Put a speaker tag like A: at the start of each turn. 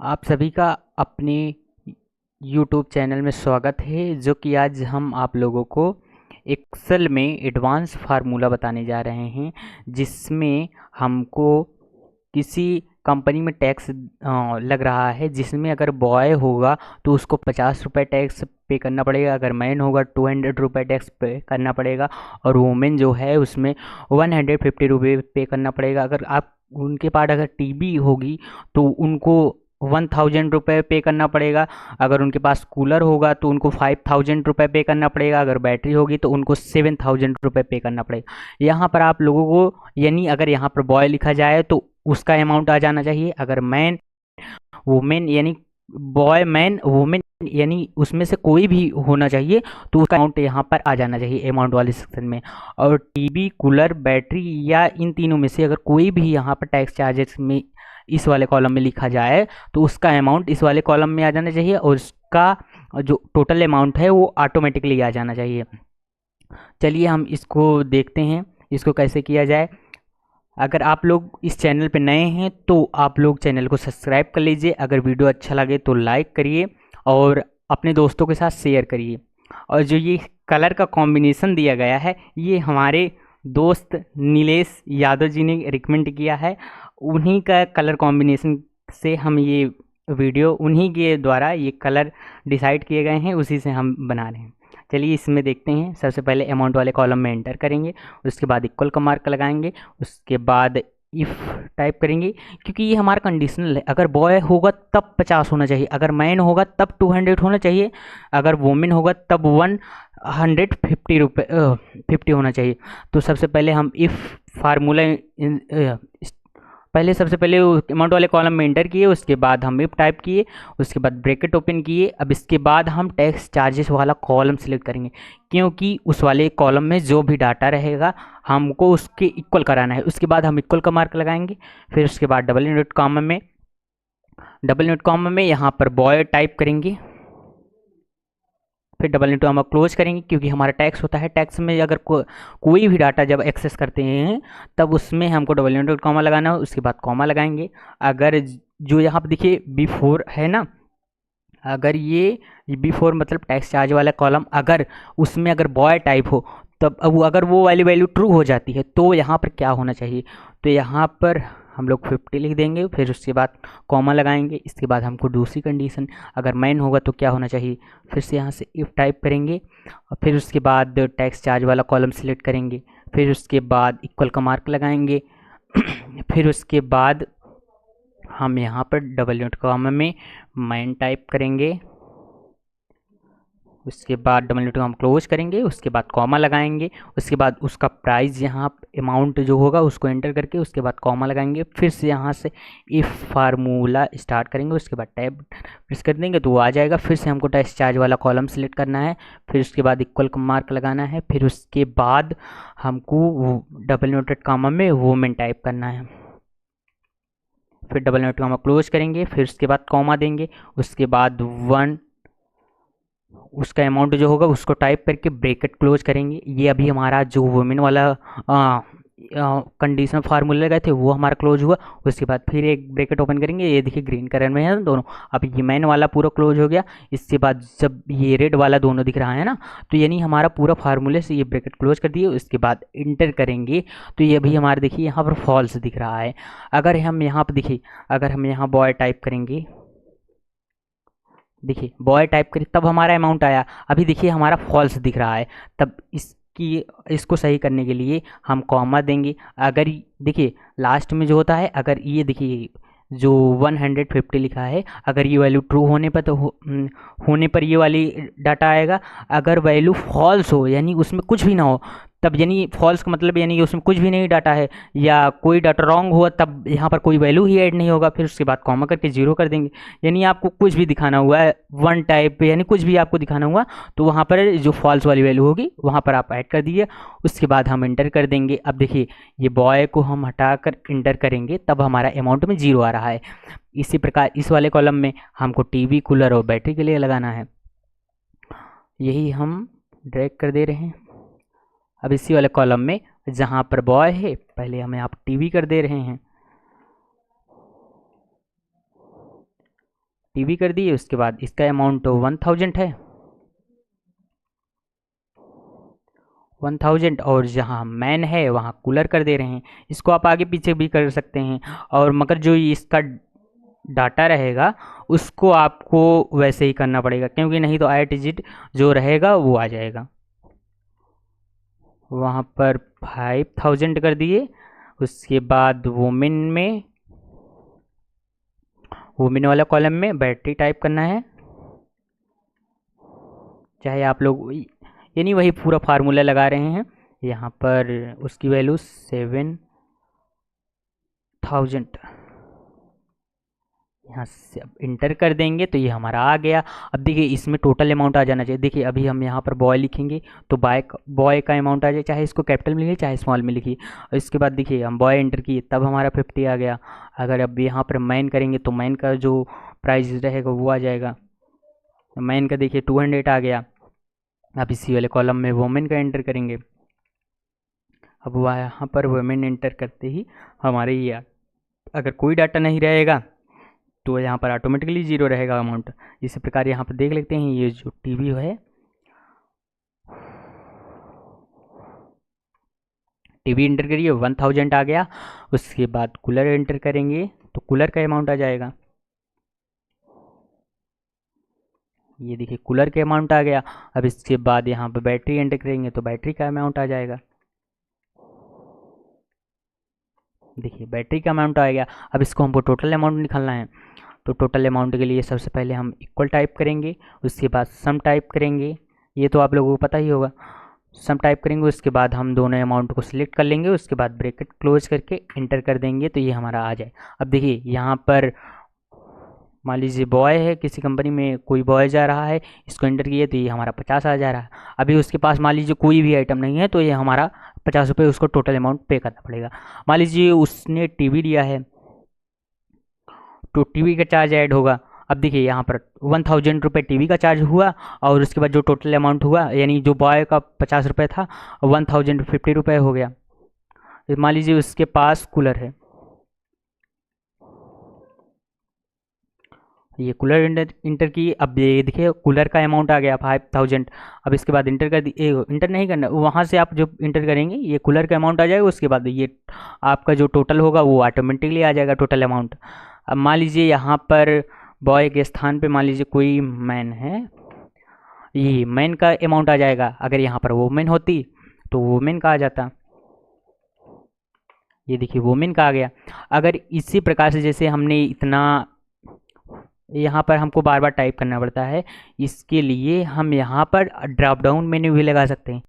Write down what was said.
A: आप सभी का अपने YouTube चैनल में स्वागत है। जो कि आज हम आप लोगों को एक्सेल में एडवांस फार्मूला बताने जा रहे हैं, जिसमें हमको किसी कंपनी में टैक्स लग रहा है, जिसमें अगर बॉय होगा तो उसको 50 रुपये टैक्स पे करना पड़ेगा, अगर मैन होगा 200 रुपये टैक्स पे करना पड़ेगा, और वुमेन जो है उसमें 150 रुपये पे करना पड़ेगा। अगर आप उनके पास अगर टीबी होगी तो उनको 1000 रुपये पे करना पड़ेगा। अगर उनके पास कूलर होगा तो उनको 5000 रुपये पे करना पड़ेगा। अगर बैटरी होगी तो उनको 7000 रुपये पे करना पड़ेगा। यहाँ पर आप लोगों को यानी अगर यहाँ पर बॉय लिखा जाए तो उसका अमाउंट आ जाना चाहिए। अगर मैन वुमेन यानी बॉय मैन वुमेन यानी उसमें से कोई भी होना चाहिए तो उसका अमाउंट यहाँ पर आ जाना चाहिए अमाउंट वाले सेक्शन में। और टीवी कूलर बैटरी या इन तीनों में से अगर कोई भी यहाँ पर टैक्स चार्जेस में इस वाले कॉलम में लिखा जाए तो उसका अमाउंट इस वाले कॉलम में आ जाना चाहिए, और उसका जो टोटल अमाउंट है वो ऑटोमेटिकली आ जाना चाहिए। चलिए हम इसको देखते हैं, इसको कैसे किया जाए। अगर आप लोग इस चैनल पे नए हैं तो आप लोग चैनल को सब्सक्राइब कर लीजिए। अगर वीडियो अच्छा लगे तो लाइक करिए और अपने दोस्तों के साथ शेयर करिए। और जो ये कलर का कॉम्बिनेशन दिया गया है ये हमारे दोस्त नीलेश यादव जी ने रिकमेंड किया है। उन्हीं का कलर कॉम्बिनेशन से हम ये वीडियो उन्हीं के द्वारा ये कलर डिसाइड किए गए हैं, उसी से हम बना रहे हैं। चलिए इसमें देखते हैं। सबसे पहले अमाउंट वाले कॉलम में एंटर करेंगे, उसके बाद इक्वल का मार्क लगाएंगे, उसके बाद इफ़ टाइप करेंगे, क्योंकि ये हमारा कंडीशनल है। अगर बॉय होगा तब 50 होना चाहिए, अगर मैन होगा तब 200 होना चाहिए, अगर वुमेन होगा तब 150 होना चाहिए। तो सबसे पहले हम इफ़ फार्मूला पहले सबसे पहले अमाउंट वाले कॉलम में एंटर किए, उसके बाद हम इफ टाइप किए, उसके बाद ब्रैकेट ओपन किए। अब इसके बाद हम टैक्स चार्जेस वाला कॉलम सिलेक्ट करेंगे, क्योंकि उस वाले कॉलम में जो भी डाटा रहेगा हमको उसके इक्वल कराना है। उसके बाद हम इक्वल का मार्क लगाएंगे, फिर उसके बाद डबल इनवर्ट कॉमा में यहाँ पर बॉय टाइप करेंगे, फिर डबल इंटू हम क्लोज करेंगे, क्योंकि हमारा टैक्स होता है। टैक्स में अगर कोई भी डाटा जब एक्सेस करते हैं तब उसमें हमको डबल इंटू कॉमा लगाना है, उसके बाद कॉमा लगाएंगे। अगर जो यहाँ पर देखिए B4 है ना, अगर ये B4 मतलब टैक्स चार्ज वाला कॉलम, अगर उसमें अगर बॉय टाइप हो तब अब अगर वो वाली वैल्यू ट्रू हो जाती है तो यहाँ पर क्या होना चाहिए, तो यहाँ पर हम लोग 50 लिख देंगे, फिर उसके बाद कॉमा लगाएंगे। इसके बाद हमको दूसरी कंडीशन, अगर मैन होगा तो क्या होना चाहिए, फिर से यहाँ से इफ़ टाइप करेंगे, और फिर उसके बाद टैक्स चार्ज वाला कॉलम सिलेक्ट करेंगे, फिर उसके बाद इक्वल का मार्क लगाएंगे। फिर उसके बाद हम यहाँ पर डबल इनवर्ट कॉमा में मैन टाइप करेंगे, उसके बाद डबल इनवर्ट हम क्लोज करेंगे, उसके बाद कॉमा लगाएंगे, उसके बाद उसका प्राइस यहाँ अमाउंट जो होगा उसको एंटर करके उसके बाद कॉमा लगाएंगे। फिर से यहाँ से इफ़ फार्मूला स्टार्ट करेंगे, उसके बाद टैब प्रेस कर देंगे तो वो आ जाएगा। फिर से हमको टैक्स चार्ज वाला कॉलम सेलेक्ट करना है, फिर उसके बाद इक्वल का मार्क लगाना है, फिर उसके बाद हमको डबल इनवर्टेड कॉमा में वुमेन टाइप करना है, फिर डबल इनवर्टेड कॉमा क्लोज करेंगे, फिर उसके बाद कॉमा देंगे, उसके बाद उसका अमाउंट जो होगा उसको टाइप करके ब्रैकेट क्लोज करेंगे। ये अभी हमारा जो वुमेन वाला कंडीशन फार्मूला लगाए थे वो हमारा क्लोज हुआ। उसके बाद फिर एक ब्रैकेट ओपन करेंगे, ये देखिए ग्रीन कलर में है ना दोनों। अब ये मैन वाला पूरा क्लोज हो गया। इसके बाद जब ये रेड वाला दोनों दिख रहा है ना, तो यानी हमारा पूरा फार्मूले से ये ब्रैकेट क्लोज कर दिए। उसके बाद इंटर करेंगे तो ये अभी हमारे देखिए यहाँ पर फॉल्स दिख रहा है। अगर हम यहाँ पर देखिए, अगर हम यहाँ बॉय टाइप करेंगे, देखिए बॉय टाइप करें तब हमारा अमाउंट आया, अभी देखिए हमारा फॉल्स दिख रहा है। तब इसको सही करने के लिए हम कॉमा देंगे। अगर देखिए लास्ट में जो होता है, अगर ये देखिए जो 150 लिखा है, अगर ये वैल्यू ट्रू होने पर तो होने पर ये वाली डाटा आएगा। अगर वैल्यू फॉल्स हो यानी उसमें कुछ भी ना हो तब, यानी फॉल्स का मतलब यानी कि उसमें कुछ भी नहीं डाटा है या कोई डाटा रॉन्ग हुआ तब यहाँ पर कोई वैल्यू ही ऐड नहीं होगा। फिर उसके बाद कॉमा करके जीरो कर देंगे, यानी आपको कुछ भी दिखाना हुआ है वन टाइप यानी कुछ भी आपको दिखाना हुआ तो वहाँ पर जो फॉल्स वाली वैल्यू होगी वहाँ पर आप ऐड कर दीजिए। उसके बाद हम इंटर कर देंगे। अब देखिए ये बॉय को हम हटाकर इंटर करेंगे तब हमारा अमाउंट में जीरो आ रहा है। इसी प्रकार इस वाले कॉलम में हमको टीवी कूलर और बैटरी के लिए लगाना है, यही हम ड्रैग कर दे रहे हैं। अब इसी वाले कॉलम में जहाँ पर बॉय है पहले हम यहाँ पर टीवी कर दे रहे हैं, टीवी कर दिए। उसके बाद इसका अमाउंट 1000 है, 1000, और जहाँ मैन है वहाँ कूलर कर दे रहे हैं। इसको आप आगे पीछे भी कर सकते हैं, और मगर जो इसका डाटा रहेगा उसको आपको वैसे ही करना पड़ेगा, क्योंकि नहीं तो 8 डिजिट जो रहेगा वो आ जाएगा। वहाँ पर 5000 कर दिए। उसके बाद वुमेन वाला कॉलम में बैटरी टाइप करना है, चाहे आप लोग यानी वही पूरा फार्मूला लगा रहे हैं। यहाँ पर उसकी वैल्यू 7000 यहाँ से अब इंटर कर देंगे तो ये हमारा आ गया। अब देखिए इसमें टोटल अमाउंट आ जाना चाहिए। देखिए अभी हम यहाँ पर बॉय लिखेंगे तो बॉय का अमाउंट आ जाए, चाहे इसको कैपिटल में लिखिए चाहे स्मॉल में लिखिए। और इसके बाद देखिए हम बॉय एंटर किए तब हमारा 50 आ गया। अगर अब यहाँ पर मैन करेंगे तो मैन का जो प्राइस रहेगा वो आ जाएगा। मैन का देखिए 200 आ गया। अब इसी वाले कॉलम में वुमेन का एंटर करेंगे। अब वह यहाँ पर वुमेन एंटर करते ही हमारे ये अगर कोई डाटा नहीं रहेगा तो यहाँ पर ऑटोमेटिकली 0 रहेगा अमाउंट। इसी प्रकार यहाँ पर देख लेते हैं ये जो टीवी है, टीवी एंटर करिए 1000 आ गया। उसके बाद कूलर एंटर करेंगे तो कूलर का अमाउंट आ जाएगा। ये देखिए कूलर का अमाउंट आ गया। अब इसके बाद यहाँ पर बैटरी एंटर करेंगे तो बैटरी का अमाउंट आ जाएगा। देखिए बैटरी का अमाउंट आ गया। अब इसको हमको टोटल अमाउंट निकालना है, तो टोटल अमाउंट के लिए सबसे पहले हम इक्वल टाइप करेंगे। उसके बाद सम टाइप करेंगे, ये तो आप लोगों को पता ही होगा। सम टाइप करेंगे, उसके बाद हम दोनों अमाउंट को सिलेक्ट कर लेंगे। उसके बाद ब्रैकेट क्लोज करके इंटर कर देंगे तो ये हमारा आ जाए। अब देखिए यहाँ पर मान लीजिए बॉय है, किसी कंपनी में कोई बॉय जा रहा है, इसको एंटर किए तो ये हमारा 50 आ जा रहा है। अभी उसके पास मान लीजिए कोई भी आइटम नहीं है तो ये हमारा 50 रुपये उसको टोटल अमाउंट पे करना पड़ेगा। मान लीजिए उसने टीवी लिया है तो टीवी का चार्ज ऐड होगा। अब देखिए यहाँ पर 1000 रुपये टीवी का चार्ज हुआ, और उसके बाद जो टोटल अमाउंट हुआ यानी जो बॉय का 50 रुपये था 1050 रुपये हो गया। मान लीजिए उसके पास कूलर है, ये कूलर इंटर की। अब ये देखिए कूलर का अमाउंट आ गया 5000। अब इसके बाद इंटर कर दिए, इंटर नहीं करना, वहाँ से आप जो इंटर करेंगे ये कूलर का अमाउंट आ जाएगा। उसके बाद ये आपका जो टोटल होगा वो ऑटोमेटिकली आ जाएगा टोटल अमाउंट। अब मान लीजिए यहाँ पर बॉय के स्थान पे मान लीजिए कोई मैन है, ये मैन का अमाउंट आ जाएगा। अगर यहाँ पर वुमेन होती तो वुमेन का आ जाता। ये देखिए वुमेन का आ गया। अगर इसी प्रकार से जैसे हमने इतना यहाँ पर हमको बार बार टाइप करना पड़ता है, इसके लिए हम यहाँ पर ड्रॉप डाउन मेन्यू भी लगा सकते हैं।